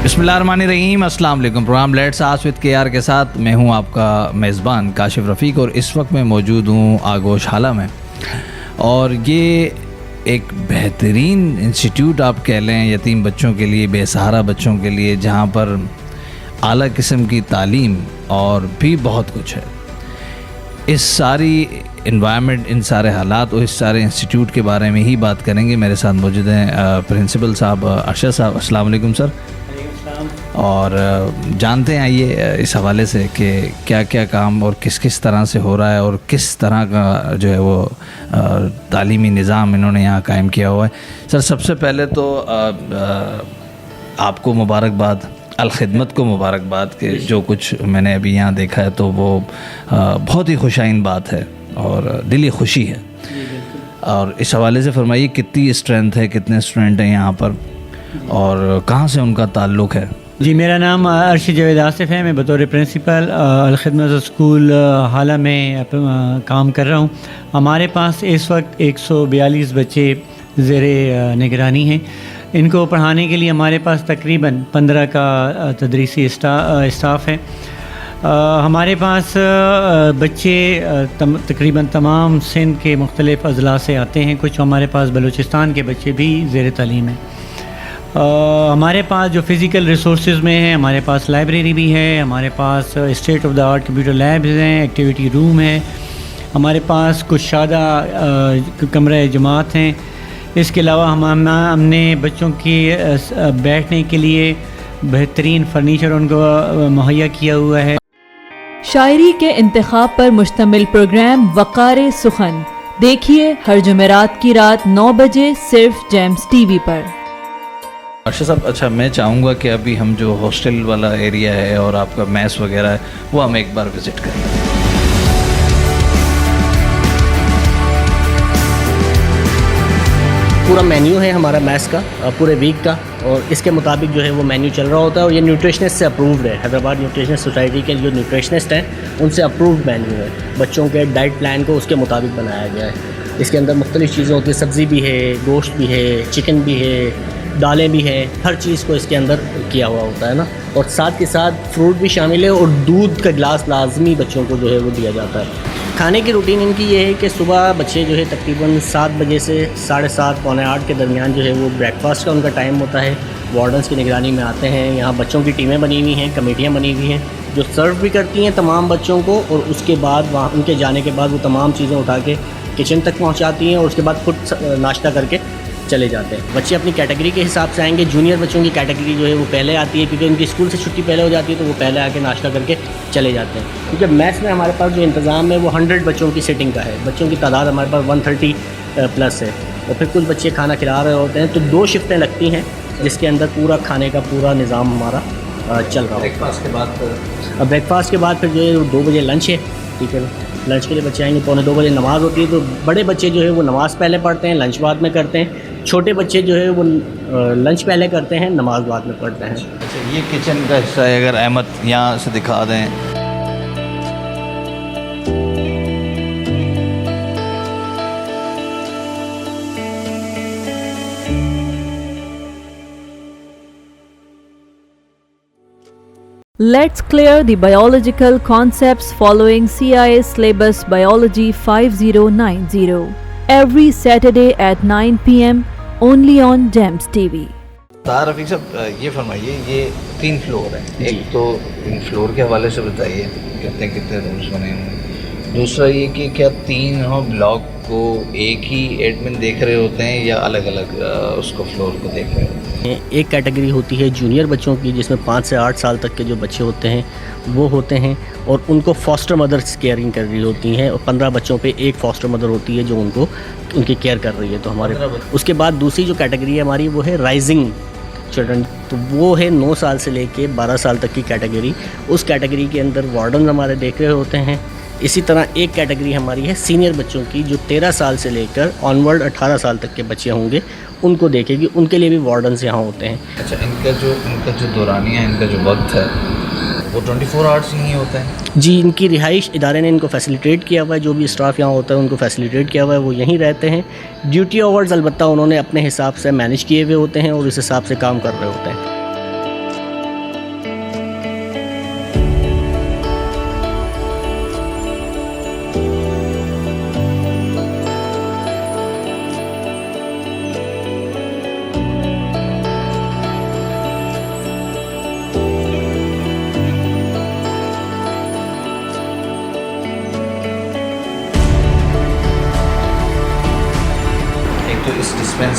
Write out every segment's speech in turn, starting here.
बिस्मिल्लाहिर्रहमानिर्रहीम, अस्सलाम वालेकुम। Program let's ask with KR के साथ मैं हूं आपका मेज़बान काशिफ रफ़ीक और इस वक्त मैं मौजूद हूं आगोश हाला में। और ये एक बेहतरीन इंस्टीट्यूट आप कह लें यतीम बच्चों के लिए, बेसहारा बच्चों के लिए, जहां पर आला किस्म की तालीम और भी बहुत कुछ है। इस सारी इन्वायरमेंट, इन सारे हालात और इस सारे इंस्टीट्यूट के बारे में ही बात करेंगे। मेरे साथ मौजूद हैं प्रिंसिपल साहब अरशद साहब। अस्सलाम वालेकुम सर। और जानते हैं आइए इस हवाले से कि क्या क्या काम और किस किस तरह से हो रहा है और किस तरह का जो है वो तालीमी निज़ाम इन्होंने यहाँ कायम किया हुआ है। सर सबसे पहले तो आपको मुबारकबाद, अलखिदमत को मुबारकबाद कि जो कुछ मैंने अभी यहाँ देखा है तो वो बहुत ही खुशाइन बात है और दिली खुशी है। और इस हवाले से फरमाइए कितनी स्ट्रेंथ है, कितने स्टूडेंट हैं यहाँ पर और कहाँ से उनका ताल्लुक़ है? जी, मेरा नाम अरशद जावेद आसिफ है। मैं बतौर प्रिंसिपल अलखिदमत स्कूल हाला में काम कर रहा हूँ। हमारे पास इस वक्त 142 बच्चे ज़ेरे निगरानी हैं। इनको पढ़ाने के लिए हमारे पास तकरीबन 15 का तदरीसी स्टाफ़ है। हमारे पास बच्चे तकरीबन तमाम सिंध के मुख्तलिफ़ अज़ला से आते हैं। कुछ हमारे पास बलूचिस्तान के बच्चे भी ज़ेरे तालीम हैं। हमारे पास जो फ़िज़िकल रिसोर्सेज में है, हमारे पास लाइब्रेरी भी है, हमारे पास state of the art computer labs हैं, एक्टिविटी रूम है, हमारे पास कुछ शादा कमरे जमात हैं। इसके अलावा हमने बच्चों के बैठने के लिए बेहतरीन फर्नीचर उनको मुहैया किया हुआ है। शायरी के इंतखाब पर मुश्तमिल प्रोग्राम वक़ार सुखन देखिए हर जुमेरात की रात 9 बजे सिर्फ जेम्स टीवी पर। अर्शद साहब, अच्छा मैं चाहूँगा कि अभी हम जो हॉस्टल वाला एरिया है और आपका मैस वगैरह है वो हम एक बार विज़िट करें। पूरा मेन्यू है हमारा मैथ्स का पूरे वीक का, और इसके मुताबिक जो है वो मेन्यू चल रहा होता है। और ये न्यूट्रिशनिस्ट से अप्रूव्ड है। हैदराबाद न्यूट्रिशनिस्ट सोसाइटी के जो न्यूट्रिशनिस्ट हैं उनसे अप्रूव्ड मेन्यू है। बच्चों के डाइट प्लान को उसके मुताबिक बनाया गया है। इसके अंदर मुख्तलिफ़ चीज़ें होती है, सब्ज़ी भी है, गोश्त भी है, चिकन भी है, दालें भी हैं, हर चीज़ को इसके अंदर किया हुआ होता है ना। और साथ के साथ फ्रूट भी शामिल है और दूध का गिलास लाजमी बच्चों को जो है वो दिया जाता है। खाने की रूटीन इनकी ये है कि सुबह बच्चे जो है तकरीबन 7 बजे से 7:30 पौने 8 के दरमियान जो है वो ब्रेकफास्ट का उनका टाइम होता है। वार्डन्स की निगरानी में आते हैं। यहाँ बच्चों की टीमें बनी हुई हैं, कमेटियाँ बनी हुई हैं जो सर्व भी करती हैं तमाम बच्चों को, और उसके बाद वहाँ उनके जाने के बाद वो तमाम चीज़ें उठा के किचन तक पहुँचाती हैं और उसके बाद खुद नाश्ता करके चले जाते हैं। बच्चे अपनी कैटेगरी के हिसाब से आएंगे। जूनियर बच्चों की कैटेगरी जो है वो पहले आती है क्योंकि उनकी स्कूल से छुट्टी पहले हो जाती है, तो वो पहले आके नाश्ता करके चले जाते हैं। क्योंकि मैथ्स में हमारे पास जो इंतज़ाम है वो 100 बच्चों की सिटिंग का है। बच्चों की तादाद हमारे पास 130 प्लस है। और फिर कुछ बच्चे खाना खिला रहे होते हैं, तो 2 शिफ्टें लगती हैं जिसके अंदर पूरा खाने का पूरा निज़ाम हमारा चल रहा है। ब्रेकफास्ट के बाद फिर जो है 2 बजे लंच है। ठीक है, लंच के लिए बच्चे आएंगे। पौने 2 बजे नमाज़ होती है, तो बड़े बच्चे जो है वो नमाज़ पहले पढ़ते हैं, लंच बाद में करते हैं। छोटे बच्चे जो है वो लंच पहले करते हैं, नमाज बाद में पढ़ते हैं। अच्छा, ये किचन का हिस्सा है, अगर अहमद यहाँ से दिखा दें। Let's clear the biological concepts following CIA Syllabus Biology 5090 every Saturday at 9 p.m. only on GEMS TV। रफ़ीक साहब, ये फरमाइए, ये 3 फ्लोर हैं। एक तो इन फ्लोर के हवाले से बताइए कितने कितने रूम्स बने हैं। दूसरा ये कि क्या तीनों ब्लॉक को एक ही एडमिन देख रहे होते हैं या अलग अलग उसको फ्लोर को देख रहे होते हैं? एक कैटेगरी होती है जूनियर बच्चों की जिसमें 5 से 8 साल तक के जो बच्चे होते हैं वो होते हैं, और उनको फॉस्टर मदर्स केयरिंग कर रही होती हैं। और 15 बच्चों पे एक फॉस्टर मदर होती है जो उनको उनकी केयर कर रही है। तो हमारे उसके बाद दूसरी जो कैटेगरी है हमारी वो है राइजिंग चिल्ड्रन। तो वो है 9 साल से लेके 12 साल तक की कैटेगरी। उस कैटेगरी के अंदर वार्डन हमारे देख रहे होते हैं। इसी तरह एक कैटेगरी हमारी है सीनियर बच्चों की जो 13 साल से लेकर ऑनवर्ड 18 साल तक के बच्चे होंगे, उनको देखेगी। उनके लिए भी वार्डन्स यहाँ होते हैं। अच्छा, इनका जो दौरानिया, इनका जो वक्त है वो 24 आवर्स ही होता है? जी, इनकी रिहाइश इदारे ने इनको फैसिलिटेट किया हुआ है। जो भी स्टाफ यहाँ होता है उनको फैसिलिटेट किया हुआ है, वो यहीं रहते हैं। ड्यूटी आवर्स अलबत्ता उन्होंने अपने हिसाब से मैनेज किए हुए होते हैं और इस हिसाब से काम कर रहे होते हैं।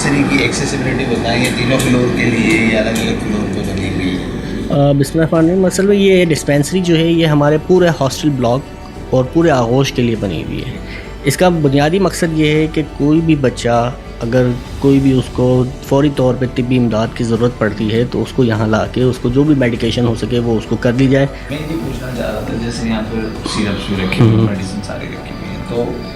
डिस्पेंसरी की एक्सेसिबिलिटी बताएंगे, तीनों फ्लोर के लिए या अलग अलग फ्लोर पे बनी हुई है? बिस्मिल्लाह असल में ये डिस्पेंसरी जो है ये हमारे पूरे हॉस्टल ब्लॉक और पूरे आगोश के लिए बनी हुई है। इसका बुनियादी मकसद ये है कि कोई भी बच्चा अगर कोई भी उसको फ़ौरी तौर पे तिब्बी इमदाद की ज़रूरत पड़ती है तो उसको यहाँ ला के उसको जो भी मेडिकेशन हो सके वो उसको कर दी जाए। मैं ये पूछना चाह रहा था, जैसे यहाँ पर सिरप्स भी रखी हुई, मेडिसिन सारी रखी हुई है, तो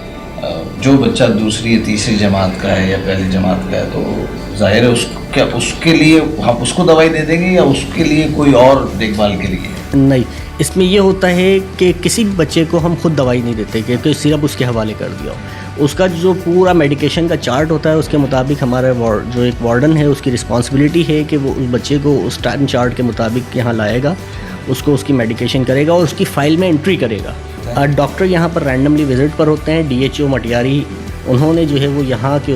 जो बच्चा दूसरी या तीसरी जमात का है या पहली जमात का है तो जाहिर है क्या उसके लिए हम उसको दवाई दे देंगे या उसके लिए कोई और देखभाल के लिए? नहीं, इसमें ये होता है कि किसी भी बच्चे को हम खुद दवाई नहीं देते कि सिरप उसके हवाले कर दिया हो। उसका जो पूरा मेडिकेशन का चार्ट होता है उसके मुताबिक हमारा जो एक वार्डन है उसकी रिस्पांसिबिलिटी है कि वो उस बच्चे को उस टाइम चार्ट के मुताबिक यहाँ लाएगा, उसको उसकी मेडिकेशन करेगा और उसकी फ़ाइल में एंट्री करेगा। डॉक्टर यहाँ पर रैंडमली विज़िट पर होते हैं, DHO मटियारी उन्होंने जो है वो यहाँ के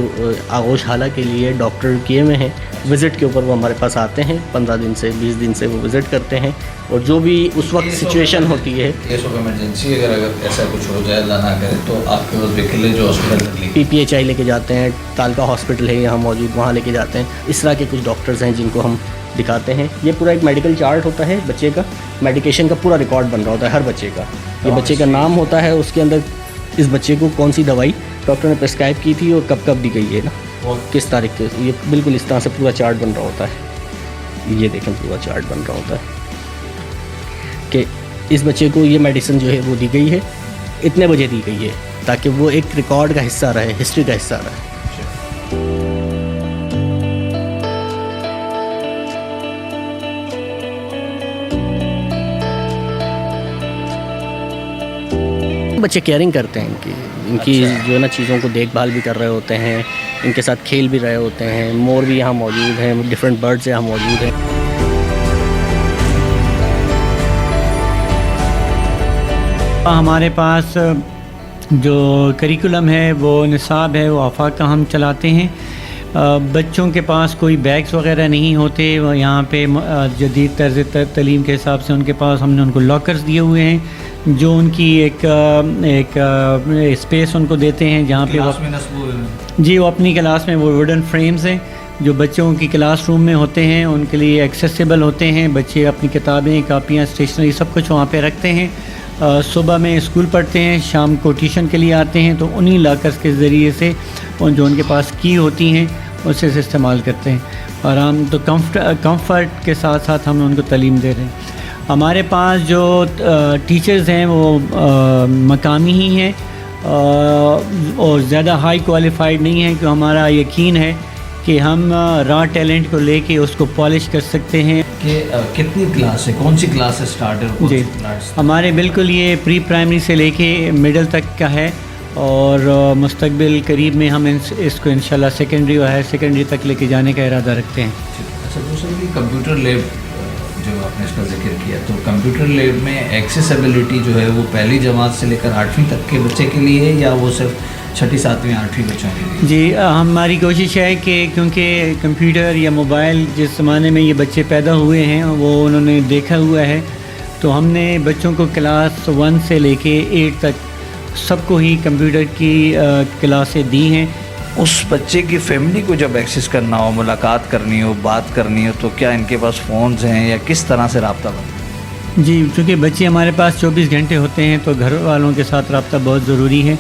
आगोश हाला के लिए डॉक्टर किए हुए हैं। विज़िट के ऊपर वो हमारे पास आते हैं, 15 दिन से 20 दिन से वो विज़िट करते हैं और जो भी उस वक्त सिचुएशन होती है, केस ऑफ इमरजेंसी अगर ऐसा कुछ हो जाए अल्लाह ना करे तो आपके पास व्हीकल है जो हॉस्पिटल PPHI लेके जाते हैं, तालका हॉस्पिटल है यहाँ मौजूद, वहाँ लेके जाते हैं। इस तरह के कुछ डॉक्टर्स हैं जिनको हम दिखाते हैं। ये पूरा एक मेडिकल चार्ट होता है बच्चे का, मेडिकेशन का पूरा रिकॉर्ड बन रहा होता है हर बच्चे का। ये बच्चे का नाम होता है, उसके अंदर इस बच्चे को कौन सी दवाई डॉक्टर ने प्रिस्क्राइब की थी और कब कब दी गई है ना, और किस तारीख के, ये बिल्कुल इस तरह से पूरा चार्ट बन रहा होता है। ये देखें पूरा चार्ट बन रहा होता है कि इस बच्चे को ये मेडिसिन जो है वो दी गई है, इतने बजे दी गई है, ताकि वो एक रिकॉर्ड का हिस्सा रहे, हिस्ट्री का हिस्सा रहे। बच्चे केयरिंग करते हैं इनकी जो है ना चीज़ों को देखभाल भी कर रहे होते हैं, इनके साथ खेल भी रहे होते हैं। मोर भी यहाँ मौजूद हैं, डिफरेंट बर्ड्स यहाँ मौजूद हैं। हमारे पास जो करिकुलम है वो निसाब है, वो आफाक का हम चलाते हैं। बच्चों के पास कोई बैग्स वगैरह नहीं होते, वो यहाँ पे जदीद तर्ज़ तलीम के हिसाब से उनके पास हमने उनको लॉकर्स दिए हुए हैं जो उनकी एक स्पेस उनको देते हैं जहाँ पे वो अपनी क्लास में वो वुडन फ्रेम्स हैं जो बच्चों की क्लास रूम में होते हैं, उनके लिए एक्सेसिबल होते हैं। बच्चे अपनी किताबें, कापियाँ, स्टेशनरी सब कुछ वहाँ पे रखते हैं। सुबह में स्कूल पढ़ते हैं, शाम को ट्यूशन के लिए आते हैं, तो उन्हीं लॉकर्स के ज़रिए से जो उनके पास की होती हैं उससे इस्तेमाल करते हैं। और हम तो कंफर्ट के साथ साथ हम उनको तालीम दे रहे हैं। हमारे पास जो टीचर्स हैं वो मकामी ही हैं और ज़्यादा हाई क्वालिफाइड नहीं हैं, कि हमारा यकीन है कि हम रॉ टैलेंट को लेके उसको पॉलिश कर सकते हैं। कि कितनी क्लास है, कौन सी क्लास है स्टार्टर? जी, हमारे बिल्कुल ये प्री प्राइमरी से लेके मिडिल तक का है और मुस्तकबिल करीब में हम इसको इंशाल्लाह सेकेंडरी और हायर सेकेंडरी तक लेके जाने का इरादा रखते हैं। अच्छा, दूसरा कि कंप्यूटर लैब जो आपने इसका जिक्र किया, तो कंप्यूटर लैब में एक्सेसिबिलिटी जो है वो पहली जमात से लेकर 8वीं तक के बच्चे के लिए है या वो सिर्फ 6ठी 7वीं 8वीं बच्चों के लिए? जी, हमारी कोशिश है कि क्योंकि कंप्यूटर या मोबाइल जिस ज़माने में ये बच्चे पैदा हुए हैं वो उन्होंने देखा हुआ है, तो हमने बच्चों को क्लास 1 से लेके 8 तक सबको ही कंप्यूटर की क्लासें दी हैं। उस बच्चे की फैमिली को जब एक्सेस करना हो, मुलाकात करनी हो, बात करनी हो, तो क्या इनके पास फ़ोन्स हैं या किस तरह से रब्ता बनता है? जी, क्योंकि बच्चे हमारे पास 24 घंटे होते हैं तो घर वालों के साथ रब्ता बहुत ज़रूरी है,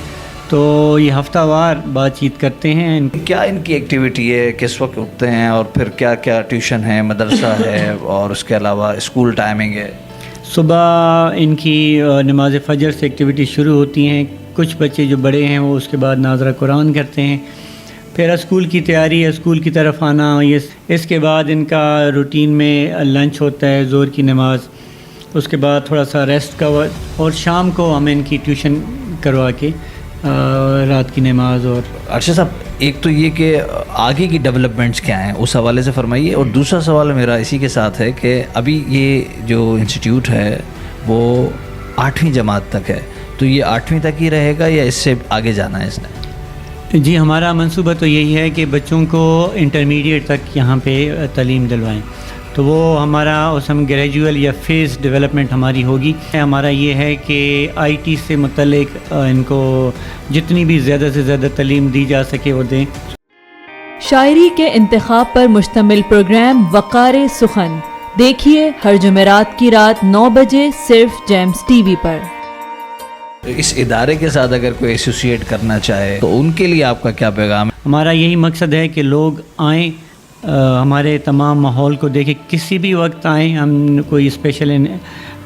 तो ये हफ्तावार बातचीत करते हैं। क्या इनकी एक्टिविटी है, किस वक्त उठते हैं और फिर क्या क्या ट्यूशन है, मदरसा है और उसके अलावा स्कूल टाइमिंग है? सुबह इनकी नमाज फ़जर से एक्टिविटी शुरू होती हैं। कुछ बच्चे जो बड़े हैं वो उसके बाद नाज़रा कुरान करते हैं, फिर स्कूल की तैयारी है, स्कूल की तरफ आना। ये इसके बाद इनका रूटीन में लंच होता है, ज़ोहर की नमाज़, उसके बाद थोड़ा सा रेस्ट का वक्त और शाम को हम इनकी ट्यूशन करवा के रात की नमाज। और अर्शद साहब, एक तो ये कि आगे की डेवलपमेंट्स क्या हैं उस हवाले से फरमाइए, और दूसरा सवाल मेरा इसी के साथ है कि अभी ये जो इंस्टीट्यूट है वो 8वीं जमात तक है, तो ये 8वीं तक ही रहेगा या इससे आगे जाना है इसने? जी, हमारा मंसूबा तो यही है कि बच्चों को इंटरमीडिएट तक यहाँ पे तालीम दिलवाएं, तो वो हमारा उसमें ग्रेजुअल या फेज़ डेवलपमेंट हमारी होगी। हमारा ये है कि IT से मुतल्लिक इनको जितनी भी ज़्यादा से ज़्यादा तालीम दी जा सके वो दें। शायरी के इंतखाब पर मुश्तमिल प्रोग्राम वक़ार सुखन देखिए हर जुमेरात की रात 9 बजे सिर्फ जेम्स टीवी पर। इस इदारे के साथ अगर कोई एसोसिएट करना चाहे तो उनके लिए आपका क्या पैगाम है? हमारा यही मकसद है कि लोग आएँ, हमारे तमाम माहौल को देखें, किसी भी वक्त आएँ, हम कोई स्पेशल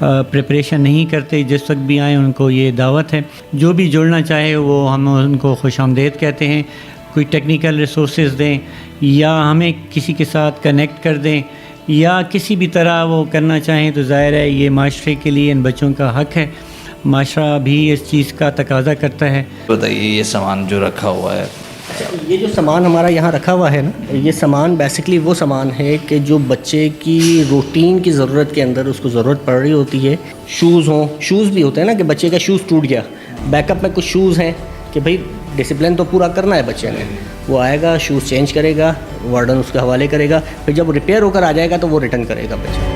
प्रिपरेशन नहीं करते, जिस वक्त भी आएँ उनको ये दावत है। जो भी जुड़ना चाहे वो हम उनको खुशामदीद कहते हैं। कोई टेक्निकल रिसोर्सेज दें या हमें किसी के साथ कनेक्ट कर दें या किसी भी तरह वो करना चाहें तो ज़ाहिर है ये माशरे के लिए इन बच्चों का हक़ है, माशरा भी इस चीज़ का तकाज़ा करता है। बताइए ये सामान जो रखा हुआ है। ये जो सामान हमारा यहाँ रखा हुआ है ना, ये सामान बेसिकली वो सामान है कि जो बच्चे की रूटीन की ज़रूरत के अंदर उसको ज़रूरत पड़ रही होती है। शूज़ हों, शूज़ भी होते हैं ना कि बच्चे का शूज़ टूट गया, बैकअप में कुछ शूज़ हैं कि भाई डिसिप्लिन तो पूरा करना है बच्चे ने, वो आएगा शूज़ चेंज करेगा, वार्डन उसके हवाले करेगा, फिर जब रिपेयर होकर आ जाएगा तो वो रिटर्न करेगा बच्चा।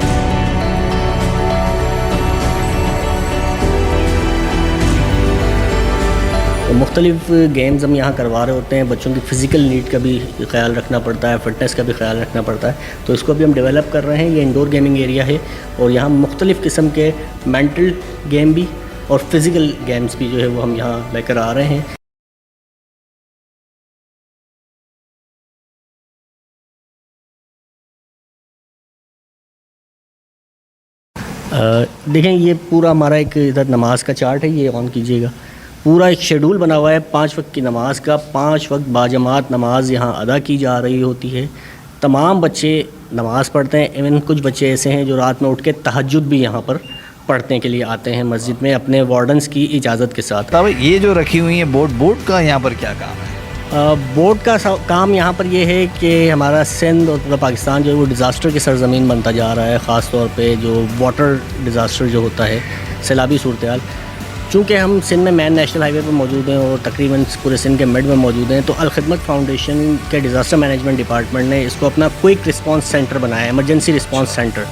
तो मुख्तलिफ गेम्स हम यहाँ करवा रहे होते हैं। बच्चों की फ़िज़िकल नीड का भी ख्याल रखना पड़ता है, फ़िटनेस का भी ख्याल रखना पड़ता है, तो इसको भी हम डेवलप कर रहे हैं। ये इंडोर गेमिंग एरिया है और यहाँ मुख्तलिफ़ किस्म के मेंटल गेम भी और फिज़िकल गेम्स भी जो है वो हम यहाँ लेकर आ रहे हैं। देखें ये पूरा हमारा एक इधर नमाज का चार्ट है, ये ऑन कीजिएगा। पूरा एक शेड्यूल बना हुआ है 5 वक्त की नमाज का। 5 वक्त बाजमात नमाज यहाँ अदा की जा रही होती है। तमाम बच्चे नमाज़ पढ़ते हैं। इवन कुछ बच्चे ऐसे हैं जो रात में उठ के तहज्जुद भी यहाँ पर पढ़ने के लिए आते हैं मस्जिद में अपने वार्डन्स की इजाज़त के साथ। तब ये जो रखी हुई है बोर्ड का यहाँ पर क्या काम है? बोर्ड का काम यहाँ पर ये है कि हमारा सिंध और पूरा पाकिस्तान जो है वो डिज़ास्टर की सरज़मीन बनता जा रहा है। ख़ास तौर पे जो वाटर डिज़ास्टर जो होता है, सैलाबी सूरत हाल, चूँकि हम सिंध में मेन नेशनल हाईवे पर मौजूद हैं और तकरीबन पूरे सिंध के मिड में मौजूद हैं, तो अल-खिदमत फाउंडेशन के डिज़ास्टर मैनेजमेंट डिपार्टमेंट ने इसको अपना क्विक रिस्पांस सेंटर बनाया, एमरजेंसी रिस्पांस सेंटर।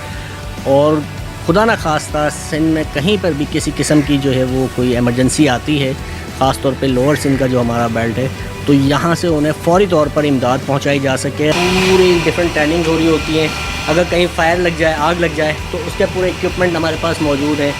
और खुदा न खास्ता सिंध में कहीं पर भी किसी किस्म की जो है वो कोई एमरजेंसी आती है, ख़ास तौर पे लोअर सिंध का जो हमारा बेल्ट है, तो यहाँ से उन्हें फ़ौरी तौर पर इमदाद पहुँचाई जा सके। पूरी डिफरेंट ट्रेनिंग हो रही होती हैं। अगर कहीं फायर लग जाए, आग लग जाए, तो उसके पूरे इक्विपमेंट हमारे पास मौजूद हैं।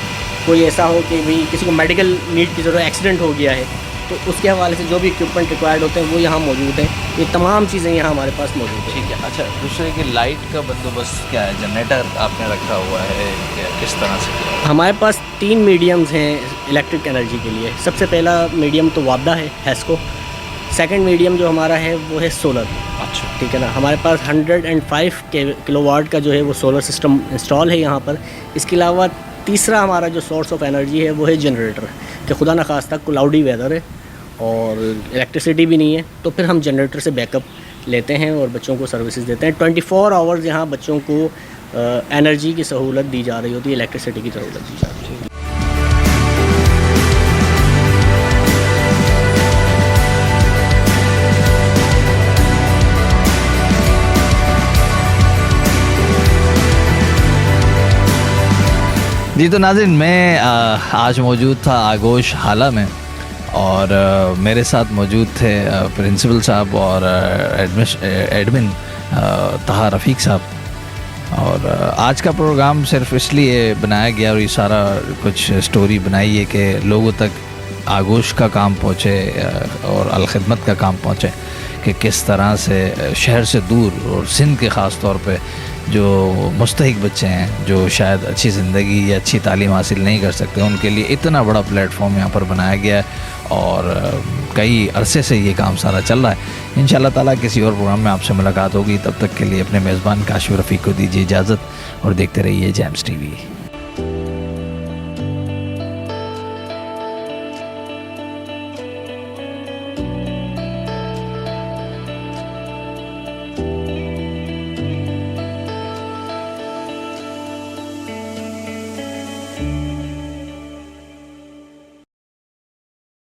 कोई ऐसा हो कि भाई किसी को मेडिकल नीड की ज़रूरत, एक्सीडेंट हो गया है, तो उसके हवाले से जो भी इक्विपमेंट रिक्वायर्ड होते हैं वो यहाँ मौजूद हैं। ये तमाम चीज़ें यहाँ हमारे पास मौजूद हैं। ठीक है। अच्छा, दूसरे की लाइट का बंदोबस्त क्या है? जनरेटर आपने रखा हुआ है, किस तरह से किया? हमारे पास 3 मीडियम्स हैं इलेक्ट्रिक एनर्जी के लिए। सबसे पहला मीडियम तो वाबदा है, हैस्को। सेकंड मीडियम जो हमारा है वो है सोलर। अच्छा, ठीक है ना। हमारे पास 105 किलोवाट का जो है वो सोलर सिस्टम इंस्टॉल है यहाँ पर। इसके अलावा तीसरा हमारा जो सोर्स ऑफ एनर्जी है वो है जनरेटर, कि खुदा न खास्ता क्लाउडी वेदर है और इलेक्ट्रिसिटी भी नहीं है, तो फिर हम जनरेटर से बैकअप लेते हैं और बच्चों को सर्विसेज देते हैं। 24 आवर्स यहाँ बच्चों को एनर्जी की सहूलत दी जा रही होती है, इलेक्ट्रिसिटी की सहूलत दी जा रही है। जी तो नाज़रीन, मैं आज मौजूद था आगोश हाला में और मेरे साथ मौजूद थे प्रिंसिपल साहब और एडमिन तहा रफ़ीक साहब। और आज का प्रोग्राम सिर्फ इसलिए बनाया गया और ये सारा कुछ स्टोरी बनाई है कि लोगों तक आगोश का काम पहुँचे और अल-खिदमत का काम पहुँचे कि किस तरह से शहर से दूर और सिंध के ख़ास तौर पे जो मुस्तहिक बच्चे हैं, जो शायद अच्छी ज़िंदगी या अच्छी तालीम हासिल नहीं कर सकते, उनके लिए इतना बड़ा प्लेटफॉर्म यहाँ पर बनाया गया है और कई अरसे से ये काम सारा चल रहा है। इंशाअल्लाह ताला किसी और प्रोग्राम में आपसे मुलाकात होगी। तब तक के लिए अपने मेज़बान काशिफ़ रफ़ीक को दीजिए इजाज़त और देखते रहिए जेम्स टीवी।